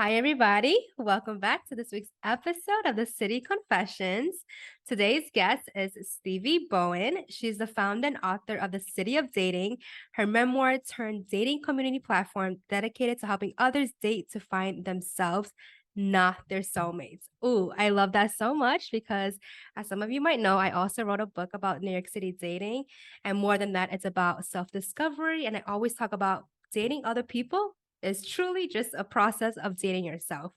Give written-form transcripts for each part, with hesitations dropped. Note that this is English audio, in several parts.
Hi, everybody. Welcome back to this week's episode of the City Confessions. Today's guest is Stevie Bowen. She's the founder and author of The City of Dating, her memoir turned dating community platform dedicated to helping others date to find themselves, not their soulmates. Ooh, I love that so much because, as some of you might know, I also wrote a book about New York City dating. And more than that, it's about self discovery. And I always talk about dating other people is truly just a process of dating yourself.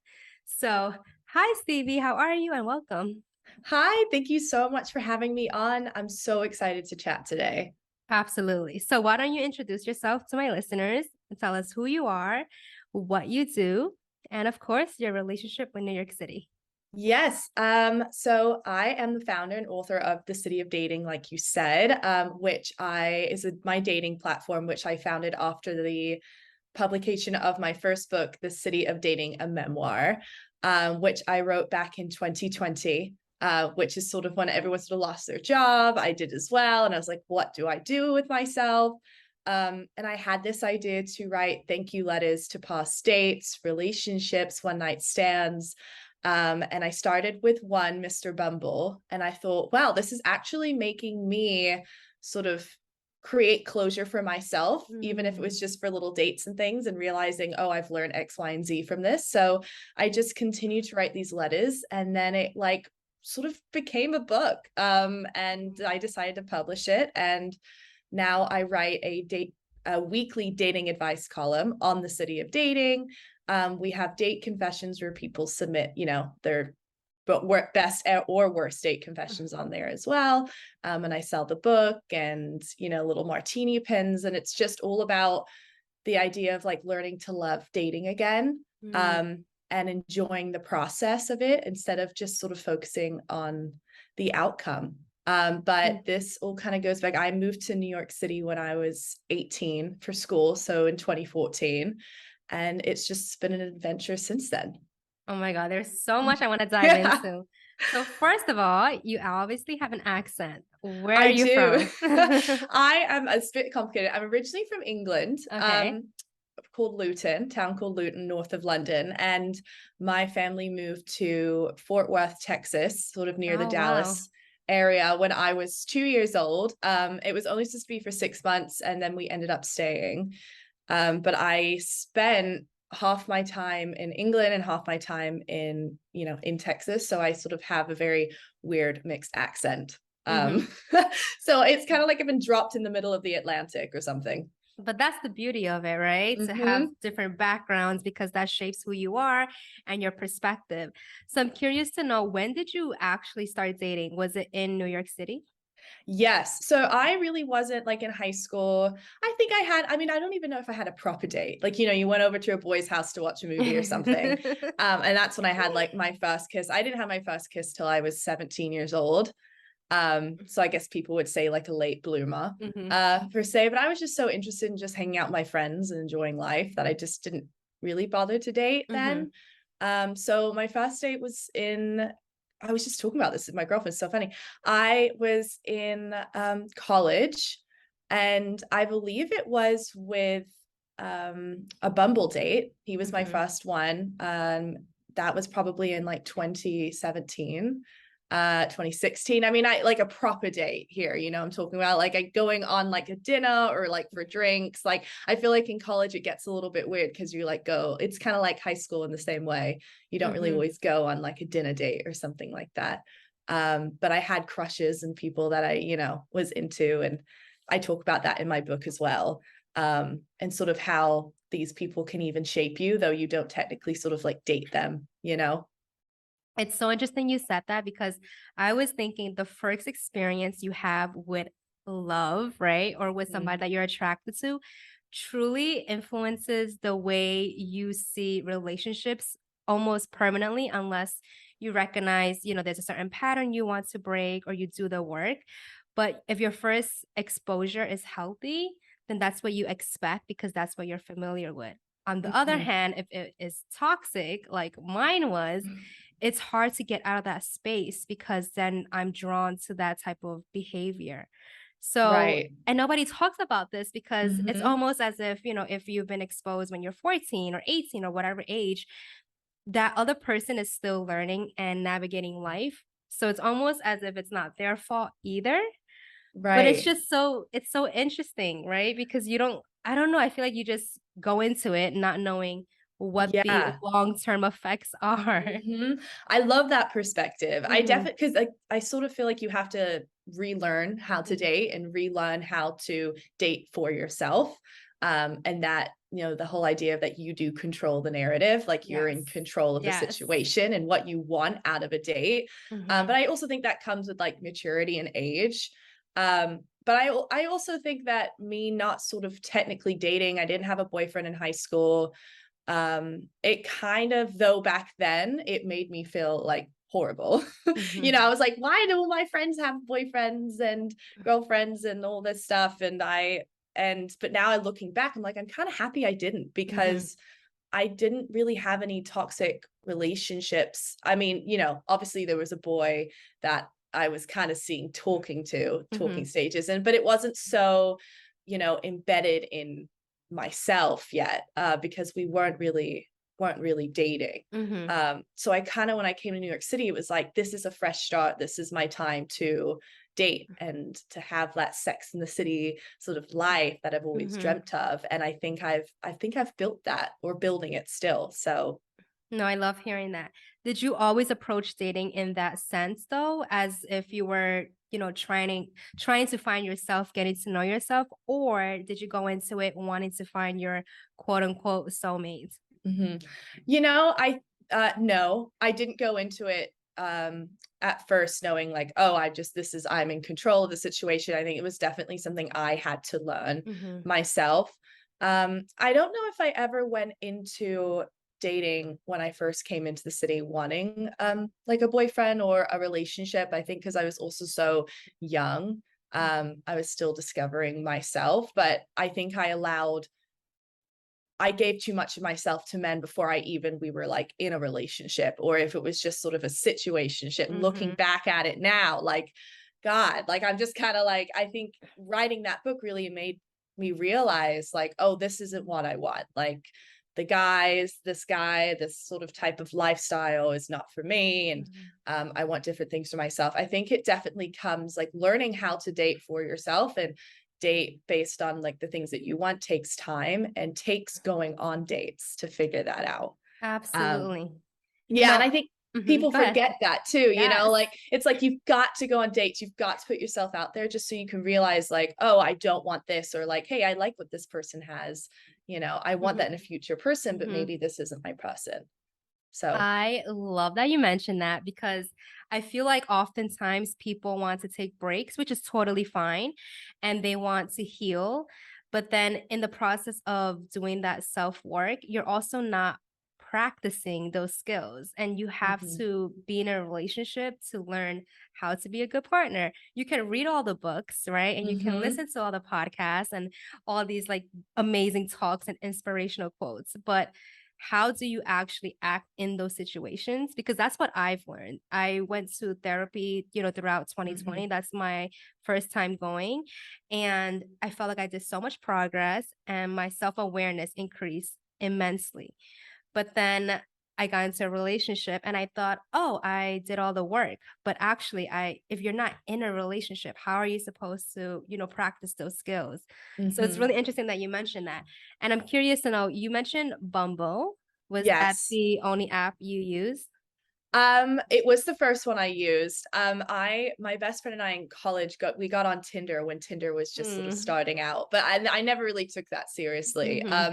So, hi, Stevie. How are you? And welcome. Hi, thank you so much for having me on. I'm so excited to chat today. Absolutely. So, why don't you introduce yourself to my listeners and tell us who you are, what you do, and of course, your relationship with New York City? Yes, so I am the founder and author of The City of Dating, like you said, which my dating platform, which I founded after the publication of my first book, The City of Dating, a memoir, which I wrote back in 2020. Which is sort of when everyone sort of lost their job. I did as well. And I was like, what do I do with myself? And I had this idea to write thank you letters to past dates, relationships, one night stands. And I started with one, Mr. Bumble. And I thought, wow, this is actually making me sort of create closure for myself, even if it was Mm. just for little dates and things, and realizing, oh, I've learned X, Y, and Z from this. So I just continued to write these letters. And then it like sort of became a book. And I decided to publish it. And now I write a weekly dating advice column on the City of Dating. We have date confessions where people submit, their best or worst date confessions on there as well. And I sell the book and, little martini pins. And it's just all about the idea of like learning to love dating again. Mm. And enjoying the process of it instead of just sort of focusing on the outcome. But this all kind of goes back. I moved to New York City when I was 18 for school, so in 2014, and it's just been an adventure since then. Oh my God, there's so much I want to dive Yeah, into. So, first of all, you obviously have an accent. Where are I you do. from? I am a bit complicated. I'm originally from England. Okay. Called Luton, town called Luton, north of London. And my family moved to Fort Worth, Texas, sort of near the Oh, wow. Dallas area when I was 2 years old. It was only supposed to be for 6 months, and then we ended up staying. But I spent half my time in England and half my time in Texas. So I sort of have a very weird mixed accent. Hmm. Um, so it's kind of like I've been dropped in the middle of the Atlantic or something. But that's the beauty of it, right? To have Mm-hmm. different backgrounds because that shapes who you are and your perspective. So I'm curious to know, when did you actually start dating? Was it in New York City? Yes. So I really wasn't like in high school. I mean, I don't even know if I had a proper date. Like, you went over to a boy's house to watch a movie or something. And that's when I had like my first kiss. I didn't have my first kiss till I was 17 years old. So I guess people would say like a late bloomer, Hmm. per se. But I was just so interested in just hanging out with my friends and enjoying life that I just didn't really bother to date Hmm. then. So my first date was I was just talking about this with my girlfriend. It's so funny. I was in college, and I believe it was with a Bumble date. He was my Hmm. first one. That was probably in like 2017. 2016. I mean, I like a proper date here, I'm talking about like going on like a dinner or like for drinks. Like I feel like in college it gets a little bit weird because you like it's kind of like high school in the same way. You don't really Hmm. always go on like a dinner date or something like that. But I had crushes and people that I, was into, and I talk about that in my book as well. And sort of how these people can even shape you, though you don't technically sort of like date them. It's so interesting you said that because I was thinking the first experience you have with love, right? Or with Mm-hmm. somebody that you're attracted to truly influences the way you see relationships almost permanently, unless you recognize, there's a certain pattern you want to break or you do the work. But if your first exposure is healthy, then that's what you expect because that's what you're familiar with. On the other Mm-hmm. hand, if it is toxic, like mine was, it's hard to get out of that space because then I'm drawn to that type of behavior. So, Right. and nobody talks about this because it's Mm-hmm. almost as if, if you've been exposed when you're 14 or 18 or whatever age, that other person is still learning and navigating life. So it's almost as if it's not their fault either. But it's Right. just it's so interesting, right? Because you don't I don't know, I feel like you just go into it not knowing what the Yeah. long-term effects are. I love that perspective. I Mhm, definitely because I sort of feel like you have to relearn how to mhm. date and relearn how to date for yourself. And that, the whole idea that you do control the narrative, like you're in Yes. control of the Yes. situation and what you want out of a date. But Mhm, I also think that comes with like maturity and age. But I also think that me not sort of technically dating, I didn't have a boyfriend in high school. It kind of, though back then it made me feel like horrible. I mhm, was like, why do all my friends have boyfriends and girlfriends and all this stuff? But now looking back, I'm like, I'm kind of happy I didn't, mhm, because I didn't really have any toxic relationships. I mean, obviously there was a boy that I was kind of seeing talking mhm, stages, but it wasn't so, embedded in myself yet, because we weren't really dating. mhm. So I kind of, when I came to New York City, it was like, this is a fresh start. This is my time to date and to have that Sex in the City sort of life that I've always Mhm. dreamt of. And I think I've built that, or building it still. So No, I love hearing that. Did you always approach dating in that sense though, as if you were, trying to find yourself, getting to know yourself, or did you go into it wanting to find your quote unquote soulmate? mhm. I no, I didn't go into it at first knowing like, oh, I'm in control of the situation. I think it was definitely something I had to learn Mhm, myself. I don't know if I ever went into dating when I first came into the city wanting like a boyfriend or a relationship. I think because I was also so young. mhm, I was still discovering myself, but I think I gave too much of myself to men before we were like in a relationship, or if it was just sort of a situationship. Looking mhm, back at it now, like, God, like I'm just kind of like, I think writing that book really made me realize, like, oh, this isn't what I want. Like, this sort of type of lifestyle is not for me. And mhm. I want different things for myself. I think it definitely comes like learning how to date for yourself and date based on like the things that you want takes time and takes going on dates to figure that out. Um, Absolutely. yeah, and No, I think mhm, people go ahead. forget that too, Yes. like it's like you've got to go on dates, you've got to put yourself out there just so you can realize like, oh, I don't want this, or like, hey, I like what this person has, I want that in a Mhm, future person, but mhm. maybe this isn't my person. So, I love that you mentioned that because I feel like oftentimes people want to take breaks, which is totally fine, and they want to heal. But then in the process of doing that self work, you're also not practicing those skills. And you have mhm, to be in a relationship to learn how to be a good partner. You can read all the books, right? And you can mhm, listen to all the podcasts and all these like amazing talks and inspirational quotes. But how do you actually act in those situations? Because that's what I've learned. I went to therapy, throughout mhm, 2020. That's my first time going. And I felt like I did so much progress and my self awareness increased immensely. But then I got into a relationship and I thought, "Oh, I did all the work." But actually, I if you're not in a relationship, how are you supposed to, practice those skills? So it's mhm. really interesting that you mentioned that. And I'm curious to know, you mentioned Bumble. Was that Yes. the only app you used? It was the first one I used. My best friend and I in college we got on Tinder when Tinder was just sort of Mm. starting out, but I never really took that seriously. Mhm.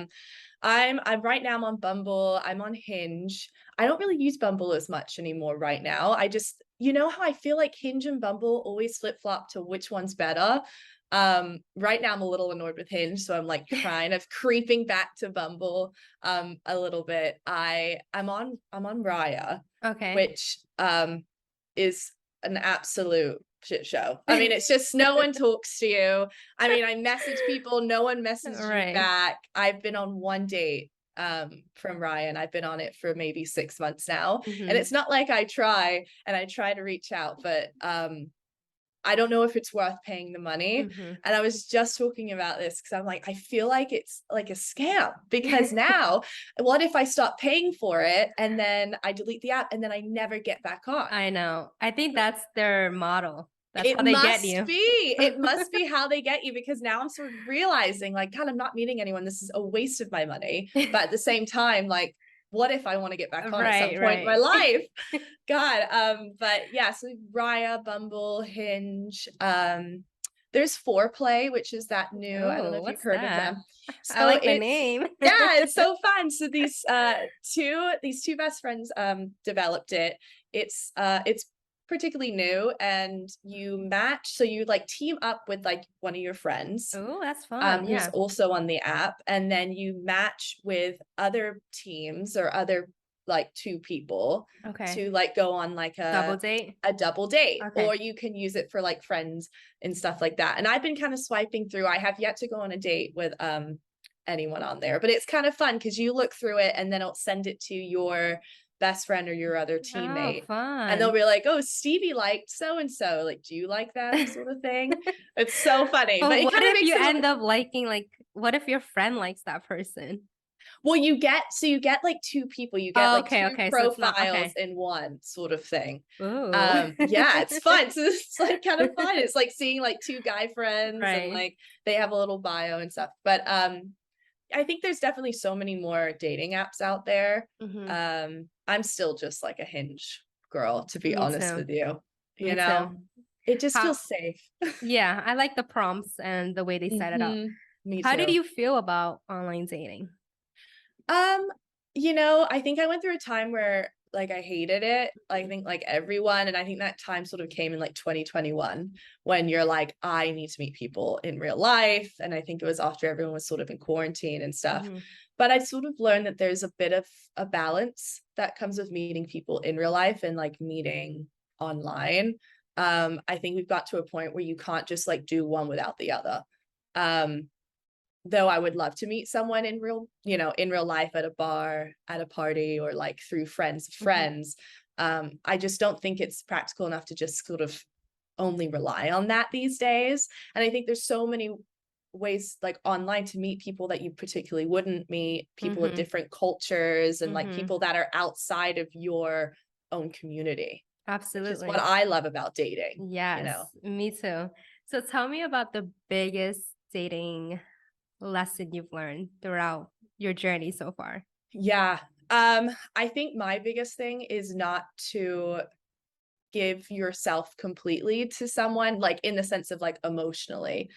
I'm right now I'm on Bumble, I'm on Hinge. I don't really use Bumble as much anymore right now. I just, how I feel like Hinge and Bumble always flip-flop to which one's better. Right now I'm a little annoyed with Hinge, so I'm like kind of creeping back to Bumble a little bit. I'm on Raya, Okay. which is an absolute shit show. I mean, it's just no one talks to you. I mean, I message people, no one messages me Right. back. I've been on one date from Ryan. I've been on it for maybe 6 months now. And Mhm. it's not like I try to reach out, but I don't know if it's worth paying the money. Mhm. And I was just talking about this because I'm like, I feel like it's like a scam because now, what if I stop paying for it and then I delete the app and then I never get back on? I know. I think that's their model. That's It how they get must you. be. It must be how they get you because now I'm sort of realizing, like, God, I'm not meeting anyone. This is a waste of my money. But at the same time, like, what if I want to get back on at some Right, point in my right. life? God. But yeah, so Raya, Bumble, Hinge. There's Foreplay, which is that new, I don't know Oh, if you've what's heard of that? them. I So like the it's name. yeah, it's so fun. So these two best friends developed it. It's particularly new and you match, so you like team up with like one of your friends Oh, that's fun. who's Yeah. also on the app, and then you match with other teams or other like two people Okay. to like go on like Double date? a double date, Okay. or you can use it for like friends and stuff like that. And I've been kind of swiping through. I have yet to go on a date with anyone on there, but it's kind of fun because you look through it and then it'll send it to your best friend or your other Oh, teammate, and they'll fun. be like, oh, Stevie liked so and so, like, do you like them, sort of thing. It's so funny, but But it what kind of if makes you it a end little. up liking, like, what if your friend likes that person? Well, you get like two people, you get Oh, like okay, two okay. So it's not profiles okay. in one, sort of thing. Ooh. Yeah, it's fun. So it's like kind of fun. It's like seeing like two guy friends and Right. like they have a little bio and stuff. But I think there's definitely so many more dating apps out there. Mhm. I'm still just like a Hinge girl, to be Me honest too. with you. You Me know, too. it just How feels safe. Yeah, I like the prompts and the way they set it up. Me How did too. you feel about online dating? Um, I think I went through a time where like I hated it. I think like everyone, and I think that time sort of came in like 2021 when you're like, I need to meet people in real life. And I think it was after everyone was sort of in quarantine and stuff. Mhm. But I sort of learned that there's a bit of a balance that comes with meeting people in real life and like meeting online. I think we've got to a point where you can't just like do one without the other. Um, though I would love to meet someone in in real life at a bar, at a party, or like through friends of Mhm. friends. I just don't think it's practical enough to just sort of only rely on that these days. And I think there's so many ways like online to meet people that you particularly wouldn't meet, people of Mhm. different cultures and like Mhm. people that are outside of your own community, which is what Absolutely. I love about dating, you know. Yes, me too. So tell me about the biggest dating lesson you've learned throughout your journey so far. Yeah. I think my biggest thing is not to give yourself completely to someone, like in the sense of like emotionally.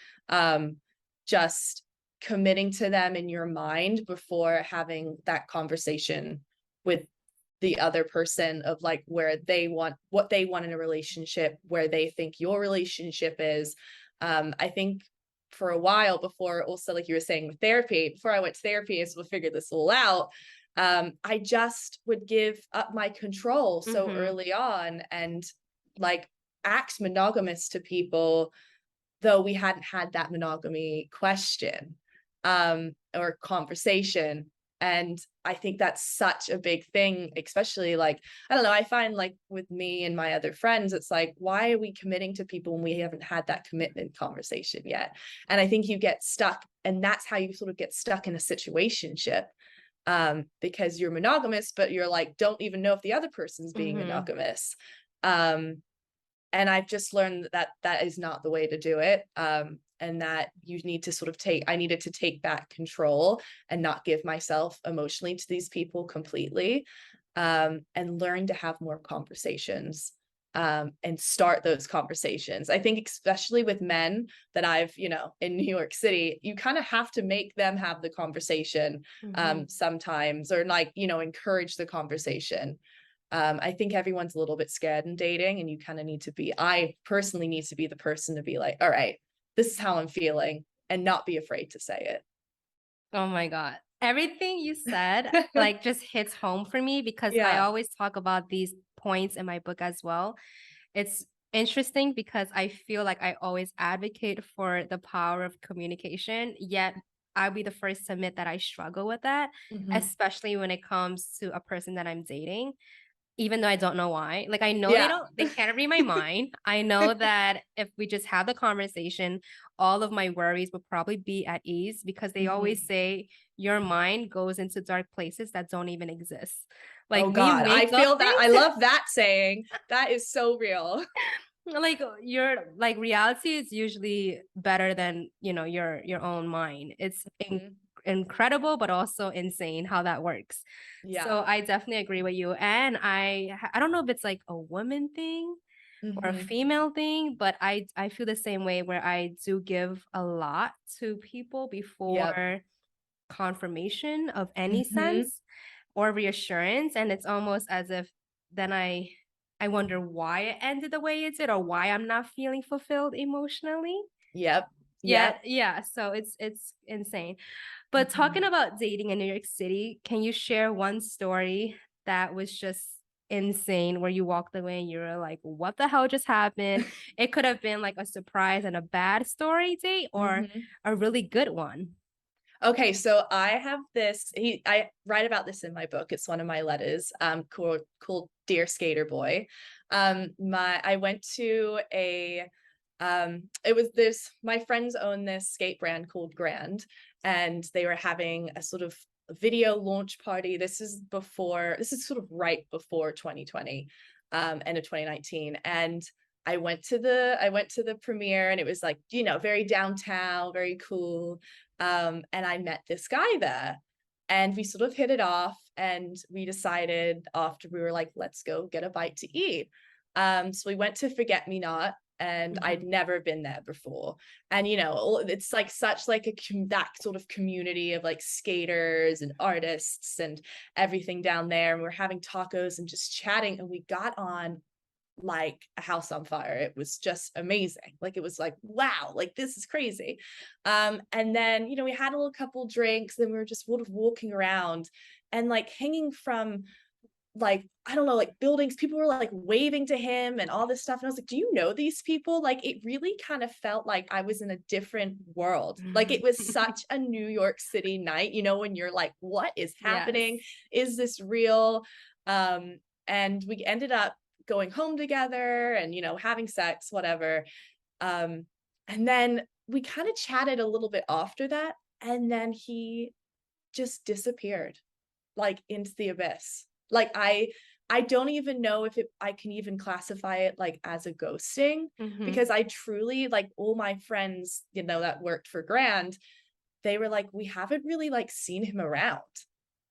Just committing to them in your mind before having that conversation with the other person of like where they want what they want in a relationship, where they think your relationship is. I think for a while before, also like you were saying with therapy, before I went to therapy, I sort of figured this all out. I just would give up my control so Mhm. early on and like act monogamous to people, though we hadn't had that monogamy question or conversation. And I think that's such a big thing, especially like, I don't know, I find like with me and my other friends, it's like, why are we committing to people when we haven't had that commitment conversation yet? And I think you get stuck, and that's how you sort of get stuck in a situationship, because you're monogamous, but you're like, don't even know if the other person's being Mhm. monogamous. Um, and I've just learned that that is not the way to do it. And that you need to sort of I needed to take back control and not give myself emotionally to these people completely, and learn to have more conversations, and start those conversations. I think, especially with men that I've, in New York City, you kind of have to make them have the conversation, Mhm. sometimes, or like, encourage the conversation. I think everyone's a little bit scared in dating, and you kind of need to be, I personally need to be the person to be like, all right, this is how I'm feeling, and not be afraid to say Oh my god. Everything you said, it. like, just hits home for me because I Yeah. always talk about these points in my book as well. It's interesting because I feel like I always advocate for the power of communication, yet I'll be the first to admit that I struggle with that, Hmm. especially when it comes to a person that I'm dating. even though I don't know why. Like, I know Yeah. they can't read my mind. I know that if we just have the conversation, all of my worries would probably be at ease because they always Mhm. say your mind goes into dark places that don't even exist. Like, Oh we god, I make up feel that. I things. love that saying. That is so real. Like, your like reality is usually better than, your own mind. It's Mhm. incredible, but also insane how that works. Yeah. So I definitely agree with you. And I don't know if it's like a woman thing or a Mhm. female thing, but I feel the same way where I do give a lot to people Yep. before confirmation of any Mhm. sense or reassurance, and it's almost as if then I wonder why it ended the way it did or why I'm not feeling fulfilled emotionally. Yep. Yeah, Yep. yeah, so it's insane. But talking Mhm. about dating in New York City, can you share one story that was just insane where you walked away and you were like, "What the hell just happened?" It could have been like a surprise and a bad story date or Mhm. a really good one. Okay, so I have this I write about this in my book. It's one of my letters, called Dear Skater Boy. My I went to a it was this my friends own this skate brand called Grand, and they were having a sort of video launch party. This is sort of right before 2020, end of 2019. And I went to the premiere, and it was like, very downtown, very cool. And I met this guy there, and we sort of hit it off, and we decided after we were like, let's go get a bite to eat. So we went to Forget Me Not, and I'd Mhm. never been there before. And it's like such like that sort of community of like skaters and artists and everything down there. And we're having tacos and just chatting, and we got on like a house on fire. It was just amazing. Like it was like, wow, like this is crazy. And then, we had a little couple drinks, then we were just sort of walking around and like hanging from like, I don't know, like buildings. People were like waving to him and all this stuff. And I was like, do you know these people? Like it really kind of felt like I was in a different world. Like it was such a New York City night, when you're like, what is Yes. happening? Is this real? And we ended up going home together and, having sex, whatever. Um, and then we kind of chatted a little bit after that. And then he just disappeared like into the abyss. Like I don't even know if I can even classify it like as a ghosting, Mhm. because I truly like all my friends, that worked for Grand, they were like, we haven't really like seen him around.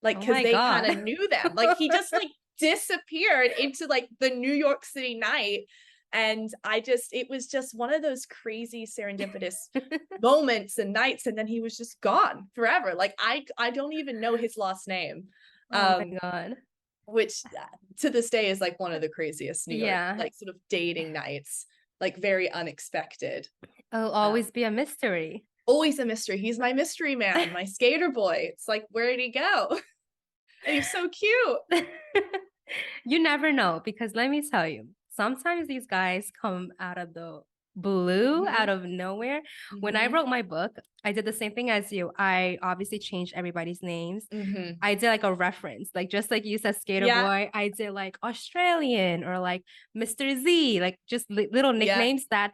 Like, Oh cause my they kind god. of knew them. Like he just like disappeared into like the New York City night. And it was just one of those crazy serendipitous moments and nights. And then he was just gone forever. Like I don't even know his last name. Oh my Um, god. which to this day is like one of the craziest New York, Yeah. like sort of dating nights, like very unexpected. It'll Um, always be a mystery. always a mystery. He's my mystery man, my skater boy. It's like, where did he go? And he's so cute. You never know because let me tell you, sometimes these guys come out of the blue, out Hmm. of nowhere. When I Hmm. wrote my book, I did the same thing as you. I obviously changed everybody's names. Hmm. I did like a reference, like just like you said, Skater Yeah. Boy. I did like Australian or like Mr. Z, like just little Yeah. nicknames that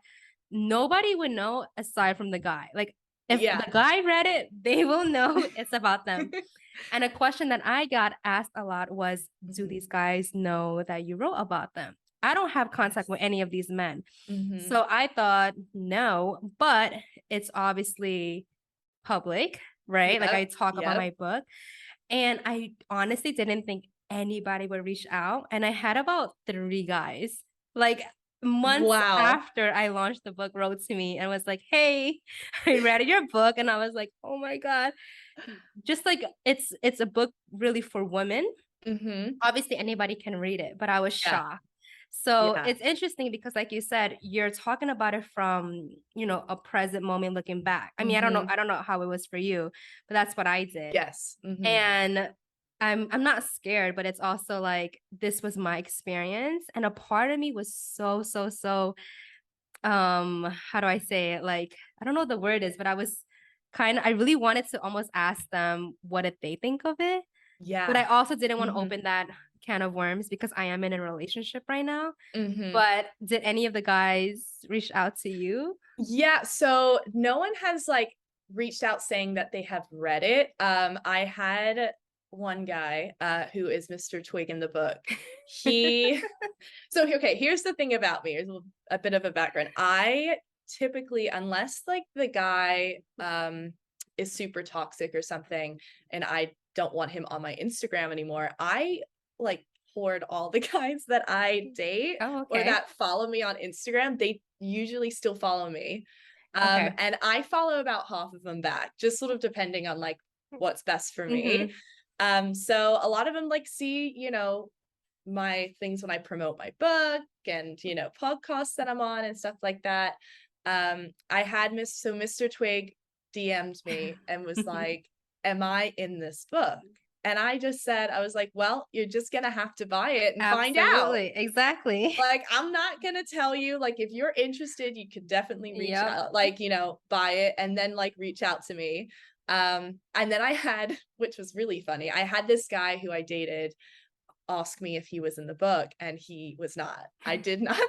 nobody would know aside from the guy. Like if Yeah. the guy read it, they will know it's about them. And a question that I got asked a lot was, do Hmm. these guys know that you wrote about them? I don't have contact with Yes. any of these men. Hmm. So I thought, no, but it's obviously public, right? Like I Yep. talk about Yep. my book. And I honestly didn't think anybody would reach out. And I had about three guys, like months Wow. after I launched the book, wrote to me and was like, hey, I read your book. And I was like, oh my God. Just like it's a book really for women. Hmm. Obviously anybody can read it, but I was Yeah. shocked. So Yeah. it's interesting because like you said, you're talking about it from, a present moment looking back. I mean, Hmm. I don't know how it was for you, but that's what I did. Yes. Hmm. And I'm not scared, but it's also like this was my experience. And a part of me was so, so, so how do I say it? Like, I don't know what the word is, but I really wanted to almost ask them what did they think of it. But I Yeah. also didn't want to Hmm. open that can of worms because I am in a relationship right now. Mhm. But did any of the guys reach out to you? Yeah, so no one has, like, reached out saying that they have read it. I had one guy, who is Mr. Twig in the book. He So, okay, here's the thing about me. Here's a bit of a background. I typically, unless like the guy is super toxic or something, and I don't want him on my Instagram anymore, I like hoard all the guys that I date Oh, or okay. that follow me on Instagram. They usually still follow me. Okay. And I follow about half of them back, just sort of depending on like what's best for me. Mhm. So a lot of them like see, my things when I promote my book and, podcasts that I'm on and stuff like that. I had Mr. Twig DM'd me and was like, "Am I in this book?" And I just said, I was like, "Well, you're just gonna have to buy it and find out. Absolutely. Exactly. Like, I'm not gonna tell you, like, if you're interested, you could definitely reach Yep. out, like, buy it and then like reach out to me." And then I had, which was really funny, I had this guy who I dated ask me if he was in the book, and he was not. I did not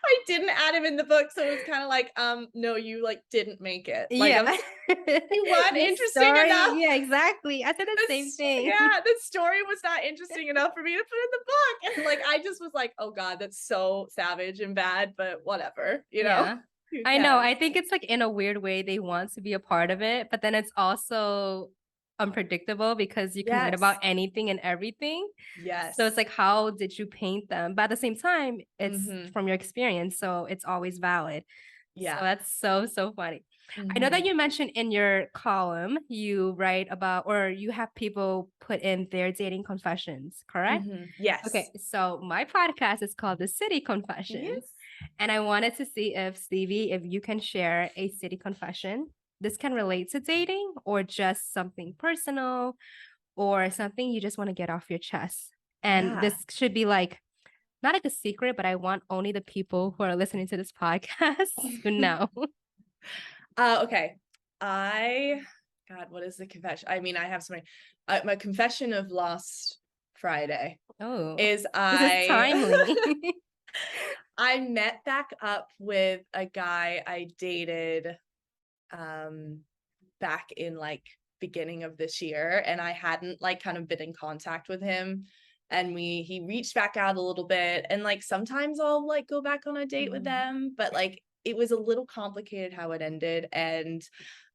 I didn't add him in the book, so it was kinda like, no, you, like, didn't make it. Like, Yeah. you weren't The interesting story, enough. yeah, exactly. I said the same thing. Yeah, the story was not interesting enough for me to put in the book, and, like, I just was like, "Oh god, that's so savage and bad, but whatever," you know? Yeah. Who I know, cares? I think it's, like, in a weird way they want to be a part of it, but then it's also unpredictable because you can write about Yes. anything and everything. So it's Yes. like, how did you paint them? But at the same time, it's Mhm. from your experience, so it's always valid. So Yeah. that's so, so funny. I know that Mhm. you mentioned in your column, you write about or you have people put in their dating confessions, correct? Mhm. Yes. Okay, so my podcast is called The City Confessions, Yes. and I wanted to see if Stevie, if you can share a city confession. This can relate to dating or just something personal or something you just want to get off your chest. And Yeah. this should be like not like a secret, but I want only the people who are listening to this podcast to know. Okay. I God, what is the confession? I mean, I have so many. My confession of last Friday Oh, is this is timely. I met back up with a guy I dated back in like beginning of this year, and I hadn't like kind of been in contact with him, and he reached back out a little bit, and like sometimes I'll like go back on a date with Mhm. them, but like it was a little complicated how it ended, and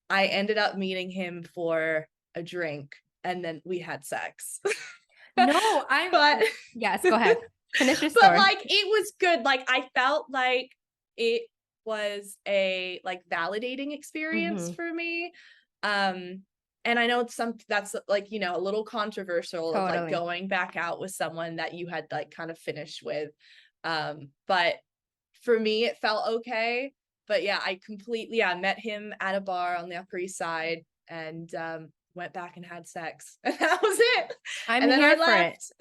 I ended up meeting him for a drink, and then we had sex. No, I'm But yes, go ahead. Finish your but, story. like, it was good, like, I felt like it was a, like, validating experience Mhm. for me, um, and I know it's that's, like, a little controversial of, like, Totally. going back out with someone that you had, like, kind of finished with, but for me, it felt okay, but yeah, I met him at a bar on the Upper East Side and, went back and had sex, and that was it, I'm and then I here for it. left.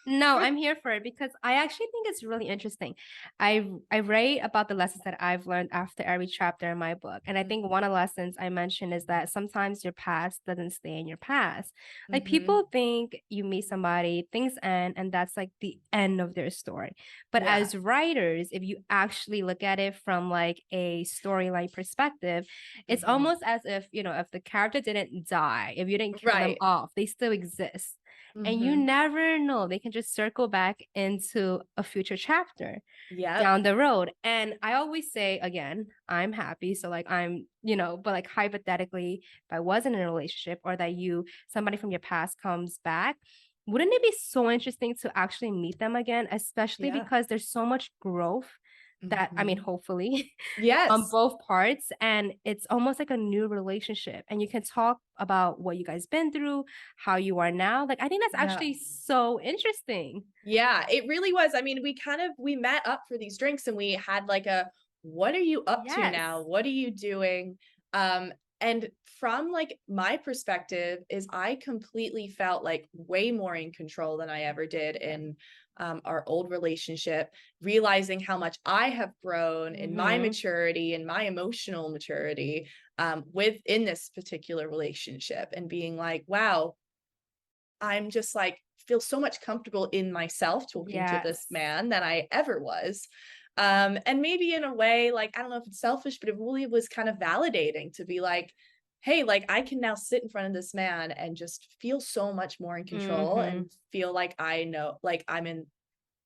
No, I'm here for it because I actually think it's really interesting. I write about the lessons that I've learned after every chapter in my book. And I think Mhm, one of the lessons I mentioned is that sometimes your past doesn't stay in your past. Like mhm, people think you meet somebody, things end, and that's like the end of their story. But yeah. as writers, if you actually look at it from like a storyline perspective, it's Mhm. almost as if, if the character didn't die, if you didn't kill them Right. off, they still exist. And you Mhm. never know, they can just circle back into a future chapter Yep. down the road. And I always say, again, I'm happy. So, like, but like hypothetically, if I wasn't in a relationship or that somebody from your past comes back, wouldn't it be so interesting to actually meet them again, especially Yeah. because there's so much growth that, I mean, Mhm. hopefully, on Yes. both parts, and it's almost like a new relationship, and you can talk about what you guys been through, how you are now. Like, I think that's Yeah. actually so interesting. Yeah, it really was. I mean, we met up for these drinks and we had like a, "What are you up to now? Yes. What are you doing?" Um, and from like my perspective is I completely felt like way more in control than I ever did in our old relationship, realizing how much I have grown in my Mhm. maturity and my emotional maturity within this particular relationship, and being like, wow, I'm just like feel so much comfortable in myself talking to this Yes. man than I ever was. And maybe in a way, like, I don't know if it's selfish, but it really was kind of validating to be like, hey, like I can now sit in front of this man and just feel so much more in control Mhm. and feel like I know, like I'm in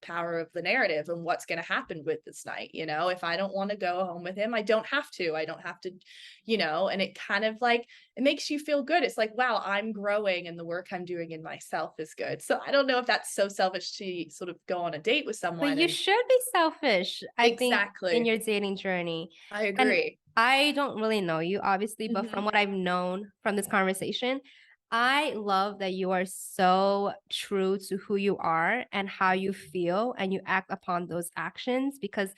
power of the narrative and what's going to happen with this night. If I don't want to go home with him, I don't have to, and it kind of like it makes you feel good. It's like, wow, I'm growing and the work I'm doing in myself is good. So I don't know if that's so selfish to sort of go on a date with But someone you and should be selfish, I think, in exactly. your dating journey. I And agree. I don't really know you, obviously, but from Hmm. what I've known from this conversation, I love that you are so true to who you are and how you feel, and you act upon those actions. Because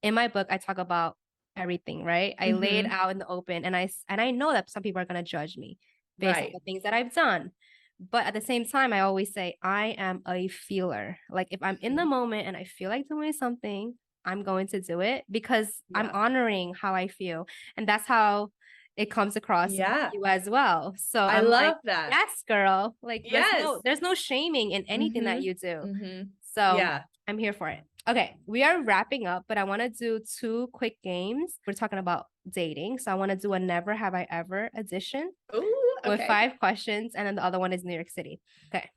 in my book, I talk about everything, right? I lay it Hmm. out in the open, and I know that some people are going to judge me based on Right. the things that I've done. But at the same time, I always say I am a feeler. Like if I'm in the Mhm. moment and I feel like doing something, I'm going to do it because I'm Yeah. honoring how I feel. And that's how it comes across with Yeah. you as well. So I I'm like, love that. yes, girl. Like Yes. there's no shaming in anything that Hmm. you do. Hmm. So Yeah. I'm here for it. Okay, we are wrapping up, but I want to do two quick games. We're talking about dating. So I want to do a never have I ever edition Ooh, with okay. 5 questions, and then the other one is New York City. Okay.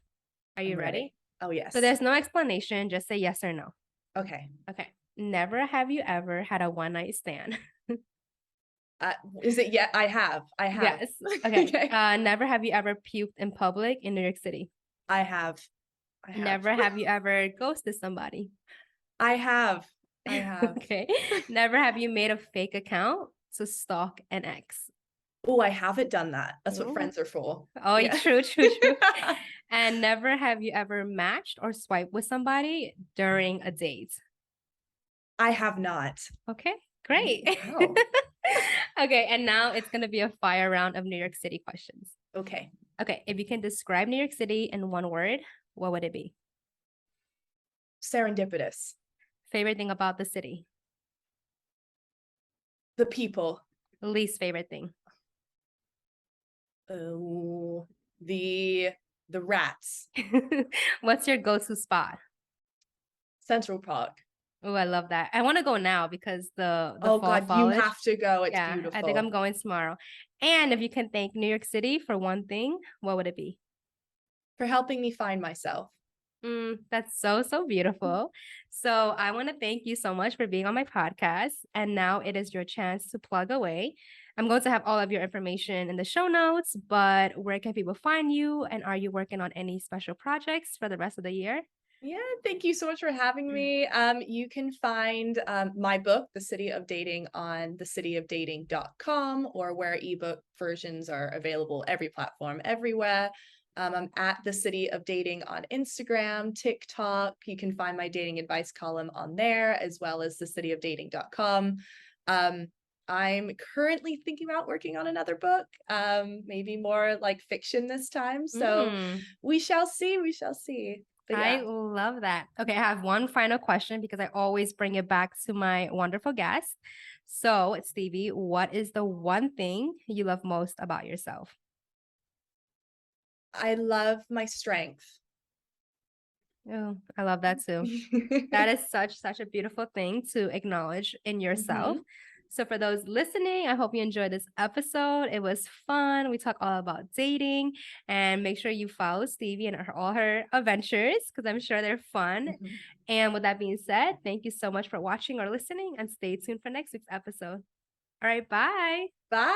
Are I'm you ready? ready. Oh, So yes. there's no explanation, just say yes or no. Okay. Okay. Never have you ever had a one night stand? Uh, is it yet? I have. Yes. Okay. Okay. Never have you ever puked in public in New York City? I have. I have. Never have you ever ghosted somebody? I have. I have. Okay. Never have you made a fake account to stalk an ex? Oh, I haven't done that. That's what Oh, friends are for. oh, Yeah. true, true, true. And never have you ever matched or swiped with somebody during a date? I have not. Okay, There great. you go. Okay, and now it's going to be a fire round of New York City questions. Okay. Okay, if you can describe New York City in one word, what would it be? Serendipitous. Favorite thing about the city? The people. Least favorite thing? Oh, the rats. What's your go-to spot? Central Park. Oh, I love that. I want to go now because the Oh fall God, you foliage. have to go. It's Yeah, I think I'm beautiful. going tomorrow. And if you can thank New York City for one thing, what would it be? For helping me find myself. That's so, so beautiful. So I want to thank you so much for being on my podcast. And now it is your chance to plug away. I'm going to have all of your information in the show notes, but where can people find you? And are you working on any special projects for the rest of the year? Yeah, thank you so much for having me. You can find my book, The City of Dating, on thecityofdating.com or where ebook versions are available every platform, everywhere. I'm at The City of Dating on Instagram, TikTok. You can find my dating advice column on there, as well as thecityofdating.com. Um, I'm currently thinking about working on another book, maybe more like fiction this time. So Mm, we shall see. We shall see. But I yeah. love that. Okay, I have one final question because I always bring it back to my wonderful guest. So, Stevie, what is the one thing you love most about yourself? I love my strength. Oh, I love that too. That is such a beautiful thing to acknowledge in yourself. Mhm. So for those listening, I hope you enjoyed this episode. It was fun. We talk all about dating, and make sure you follow Stevie and all her adventures because I'm sure they're fun. Mhm. And with that being said, thank you so much for watching or listening, and stay tuned for next week's episode. All right, bye. Bye.